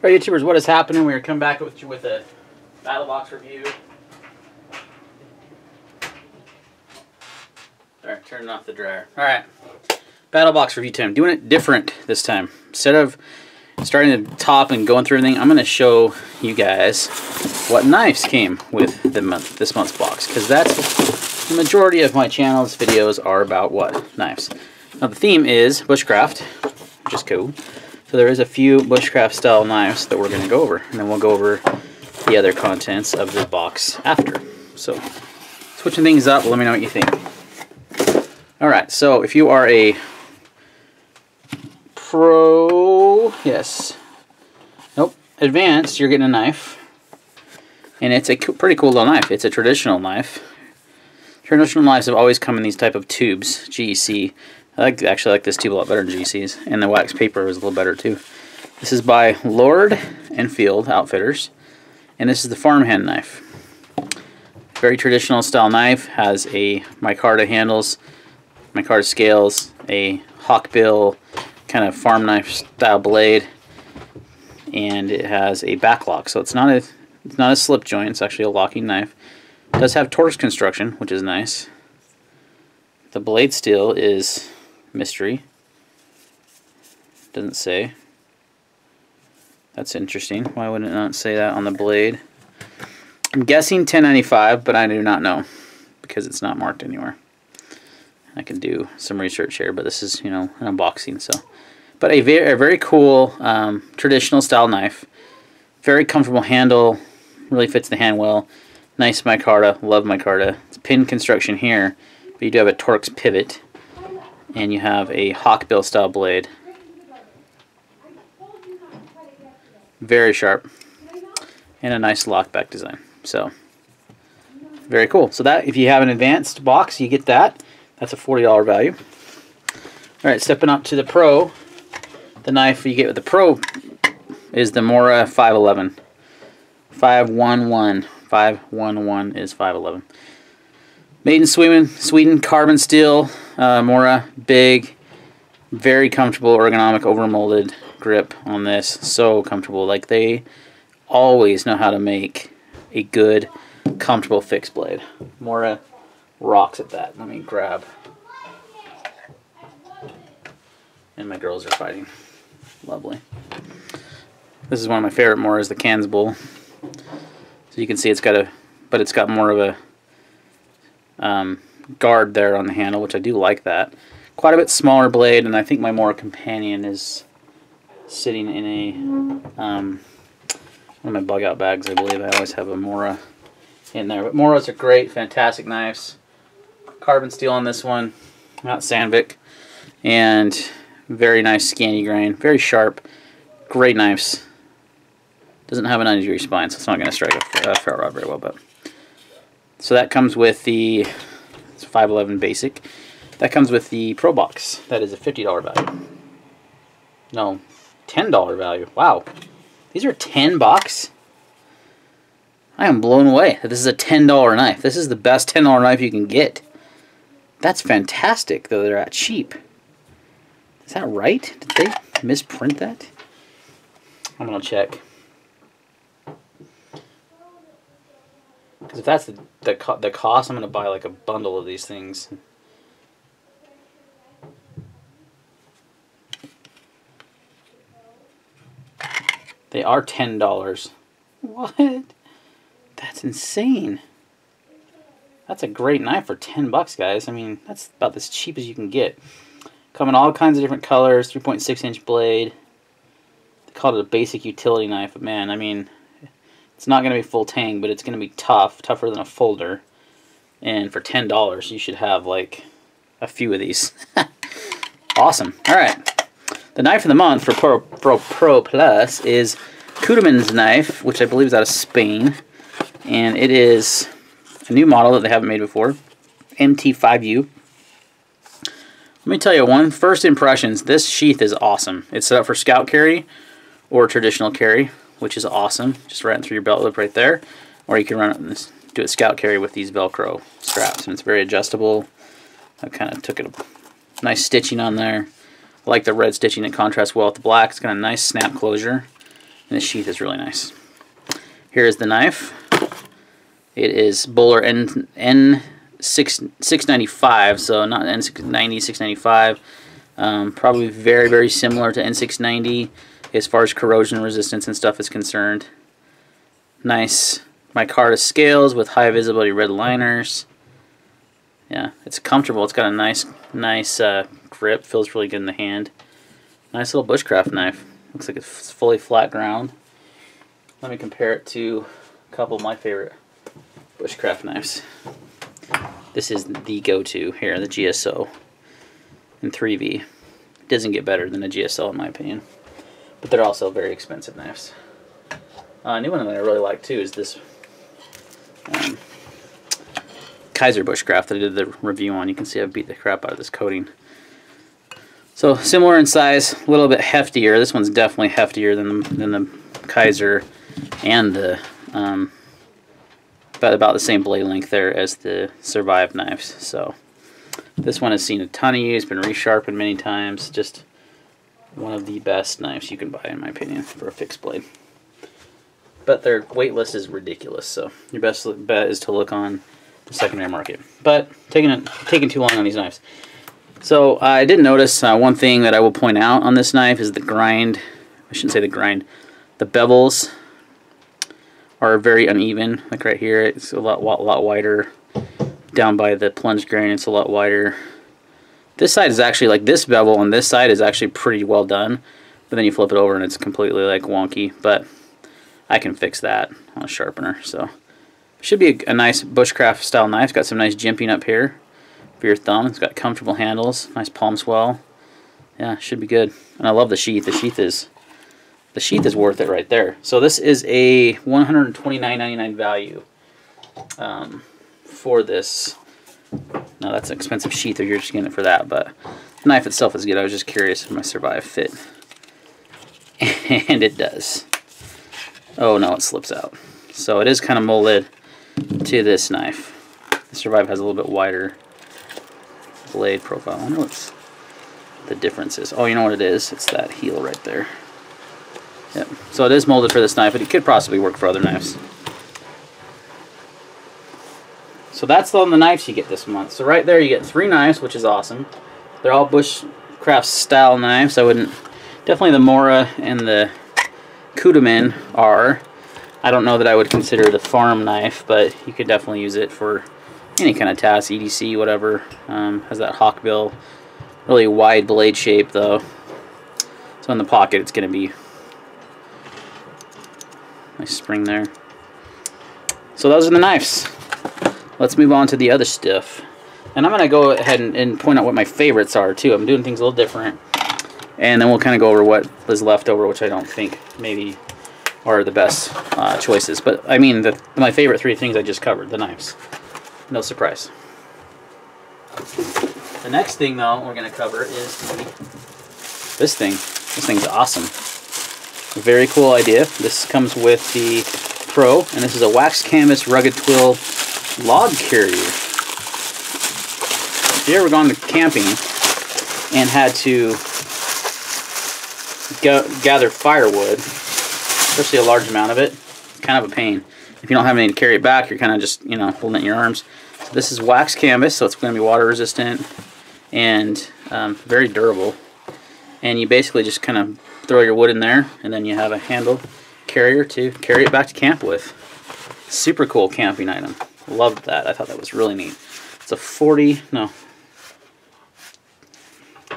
Alright, YouTubers, what is happening? We are coming back with you with a Battlbox review. Alright, turning off the dryer. Alright, Battlbox review time. Doing it different this time. Instead of starting at the top and going through everything, I'm going to show you guys what knives came with this month's box. Because that's the majority of my channel's videos are about what? Knives. Now the theme is Bushcraft, which is cool. So there is a few Bushcraft style knives that we're going to go over, and then we'll go over the other contents of the box after. So switching things up, let me know what you think. Alright, so if you are a pro, advanced, you're getting a knife, and it's a pretty cool little knife. It's a traditional knife. Traditional knives have always come in these type of tubes, GEC. I actually like this tube a lot better than GC's, and the wax paper is a little better too. This is by Lord and Field Outfitters, and this is the farmhand knife. Very traditional style knife, has a micarta handles, micarta scales, a hawkbill kind of farm knife style blade, and it has a back lock. So it's not a slip joint, it's actually a locking knife. It does have Torx construction, which is nice. The blade steel is mystery. Doesn't say. That's interesting. Why would it not say that on the blade? I'm guessing 1095, but I do not know because it's not marked anywhere. I can do some research here, but this is, you know, an unboxing. So, but a very cool traditional style knife. Very comfortable handle. Really fits the hand well. Nice micarta. Love micarta. It's pin construction here, but you do have a Torx pivot. And you have a hawkbill style blade. Very sharp. And a nice lockback design. So, very cool. So that, if you have an advanced box, you get that. That's a $40 value. Alright, stepping up to the Pro. The knife you get with the Pro is the Mora 511. 511. 511 is 511. Made in Sweden, carbon steel, Mora, big, very comfortable, ergonomic, overmolded grip on this. So comfortable. Like, they always know how to make a good, comfortable fixed blade. Mora rocks at that. Let me grab. And my girls are fighting. Lovely. This is one of my favorite Moras, the Cans Bowl. So you can see it's got more of a guard there on the handle, which I do like that. Quite a bit smaller blade, and I think my Mora Companion is sitting in a one of my bug out bags. I believe I always have a Mora in there. But Moras are great, fantastic knives. Carbon steel on this one, not Sandvik, and very nice scanty grain, very sharp, great knives. Doesn't have a 90-degree spine, so it's not going to strike a ferro rod very well. But so that comes with the 511 basic. That comes with the Pro Box. That is a $50 value. No, $10 value. Wow. These are $10? I am blown away that this is a $10 knife. This is the best $10 knife you can get. That's fantastic, though they're at cheap. Is that right? Did they misprint that? I'm going to check. Because if that's the cost, I'm going to buy like a bundle of these things. They are $10. What? That's insane. That's a great knife for $10, guys. I mean, that's about as cheap as you can get. Come in all kinds of different colors, 3.6-inch blade. They called it a basic utility knife, but man, I mean, it's not going to be full tang, but it's going to be tougher than a folder. And for $10, you should have like a few of these. Awesome. All right. The knife of the month for Pro Plus is Kudemann's knife, which I believe is out of Spain. And it is a new model that they haven't made before, MT5U. Let me tell you first impressions. This sheath is awesome. It's set up for scout carry or traditional carry, which is awesome. Just right through your belt loop right there. Or you can run it, do it scout carry with these Velcro straps, and it's very adjustable. I kind of took it a nice stitching on there. I like the red stitching. It contrasts well with the black. It's got a nice snap closure. And the sheath is really nice. Here is the knife. It is Bowler N695, so not N690, 695. Probably very, very similar to N690 as far as corrosion resistance and stuff is concerned. Nice micarta scales with high visibility red liners. Yeah, it's comfortable. It's got a nice grip. Feels really good in the hand. Nice little bushcraft knife. Looks like it's fully flat ground. Let me compare it to a couple of my favorite bushcraft knives. This is the go-to here, the GSO in 3V. It doesn't get better than a GSO in my opinion, but they're also very expensive knives. A new one that I really like too is this Kaiser bushcraft that I did the review on. You can see I beat the crap out of this coating. So similar in size, a little bit heftier. This one's definitely heftier than the Kaiser, and the about the same blade length there as the Survive knives. So this one has seen a ton of use, been resharpened many times. Just one of the best knives you can buy, in my opinion, for a fixed blade. But their wait list is ridiculous, so your best bet is to look on the secondary market. But taking too long on these knives. So I did notice one thing that I will point out on this knife is the grind. I shouldn't say the grind. The bevels are very uneven. Like right here, it's a lot wider. Down by the plunge grain, it's a lot wider. This side is actually, like, this bevel on this side is actually pretty well done. But then you flip it over and it's completely like wonky. But I can fix that on a sharpener. So should be a nice bushcraft style knife. It's got some nice jimping up here for your thumb. It's got comfortable handles, nice palm swell. Yeah, should be good. And I love the sheath. The sheath is worth it right there. So this is a $129.99 value for this. Now that's an expensive sheath if you're just getting it for that, but the knife itself is good. I was just curious if my Survive fit. And it does. Oh no, it slips out. So it is kind of molded to this knife. The Survive has a little bit wider blade profile. I wonder what the difference is. Oh, you know what it is? It's that heel right there. Yep. So it is molded for this knife, but it could possibly work for other knives. So that's all the knives you get this month. So right there you get 3 knives, which is awesome. They're all bushcraft style knives. I wouldn't, definitely the Mora and the Kudaman are. I don't know that I would consider it a farm knife, but you could definitely use it for any kind of task, EDC, whatever. Has that hawk bill, really wide blade shape though. So in the pocket it's going to be nice spring there. So those are the knives. Let's move on to the other stuff. And I'm going to go ahead and point out what my favorites are too. I'm doing things a little different. And then we'll kind of go over what is left over, which I don't think maybe are the best choices. But I mean, my favorite 3 things I just covered, the knives. No surprise. The next thing though we're going to cover is this thing. This thing's awesome. A very cool idea. This comes with the Pro, and this is a wax canvas rugged twill log carrier. If you ever gone to camping and had to gather firewood, especially a large amount of it, it's kind of a pain. If you don't have anything to carry it back, you're kind of just, you know, holding it in your arms. So this is wax canvas, so it's going to be water resistant and very durable. And you basically just kind of throw your wood in there, and then you have a handle carrier to carry it back to camp with. Super cool camping item. Loved that. I thought that was really neat. It's a 40, no.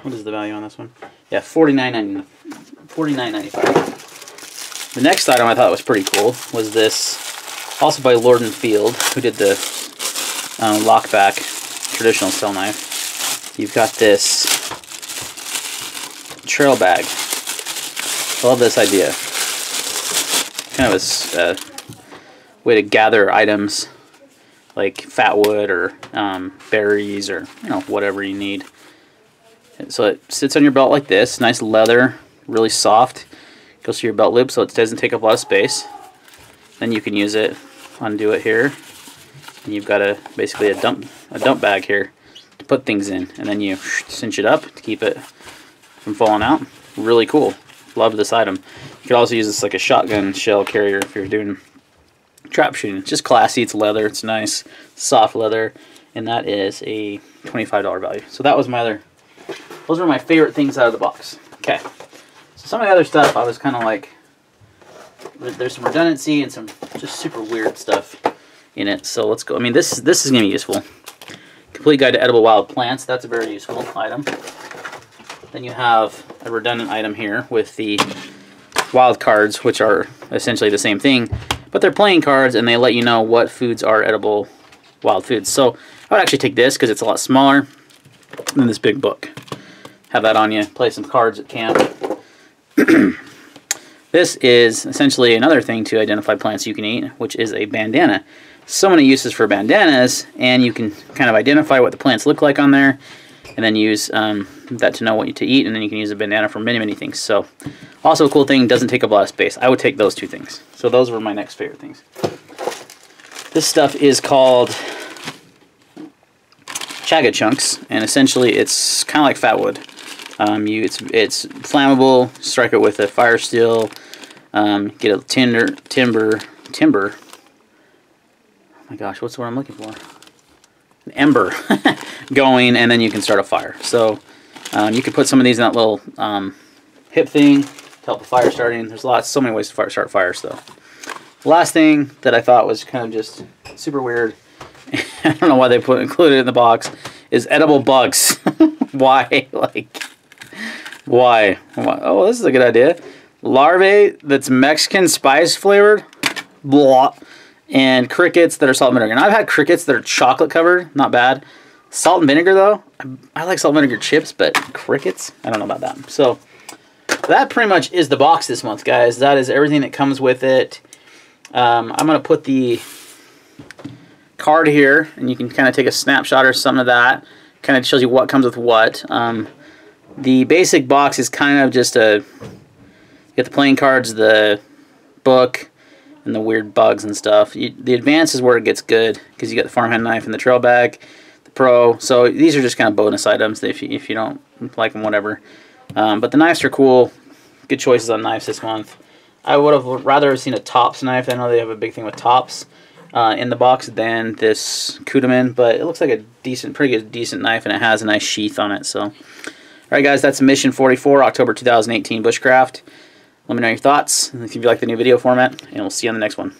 What is the value on this one? Yeah, $49.95. The next item I thought was pretty cool was this, also by Lord & Field, who did the lockback traditional style knife. You've got this trail bag. I love this idea. Kind of a way to gather items like fat wood or berries or, you know, whatever you need. And so it sits on your belt like this, nice leather, really soft. Goes through your belt loop so it doesn't take up a lot of space. Then you can use it, undo it here, and you've got basically a dump bag here to put things in, and then you cinch it up to keep it from falling out. Really cool. Love this item. You could also use this like a shotgun shell carrier if you're doing trap shooting. It's just classy. It's leather. It's nice, soft leather, and that is a $25 value. So that was my other. Those were my favorite things out of the box. Okay. So some of the other stuff I was kind of like, there's some redundancy and some just super weird stuff in it. So let's go. I mean, this is gonna be useful. Complete Guide to Edible Wild Plants. That's a very useful item. Then you have a redundant item here with the wild cards, which are essentially the same thing, but they're playing cards and they let you know what foods are edible wild foods. So I would actually take this because it's a lot smaller than this big book. Have that on you, play some cards at camp. This is essentially another thing to identify plants you can eat, which is a bandana. So many uses for bandanas, and you can kind of identify what the plants look like on there, and then use that to know what to eat, and then you can use a bandana for many, many things. So, also a cool thing, doesn't take up a lot of space. I would take those two things. So those were my next favorite things. This stuff is called chaga chunks, and essentially it's kind of like fat wood. It's flammable. Strike it with a fire steel. Get a timber. Oh my gosh, what's the word I'm looking for? An ember going, and then you can start a fire. So you can put some of these in that little hip thing to help the fire starting. There's so many ways to start fires though. The last thing that I thought was kind of just super weird, I don't know why they included it in the box, is edible bugs. Why? Like, why? Oh, this is a good idea. Larvae that's Mexican spice flavored. Blah. And crickets that are salt and vinegar. And I've had crickets that are chocolate covered. Not bad. Salt and vinegar, though. I like salt and vinegar chips, but crickets? I don't know about that. So, that pretty much is the box this month, guys. That is everything that comes with it. I'm going to put the card here, and you can kind of take a snapshot or something of that. Kind of shows you what comes with what. The basic box is kind of just you get the playing cards, the book, and the weird bugs and stuff. The advance is where it gets good, because you got the farmhand knife and the trail bag, the pro. So these are just kind of bonus items if you don't like them, whatever. But the knives are cool. Good choices on knives this month. I would have rather seen a tops knife. I know they have a big thing with tops in the box than this Kudaman, but it looks like a pretty decent knife, and it has a nice sheath on it. So, all right, guys, that's Mission 44, October 2018 Bushcraft. Let me know your thoughts, if you like the new video format, and we'll see you on the next one.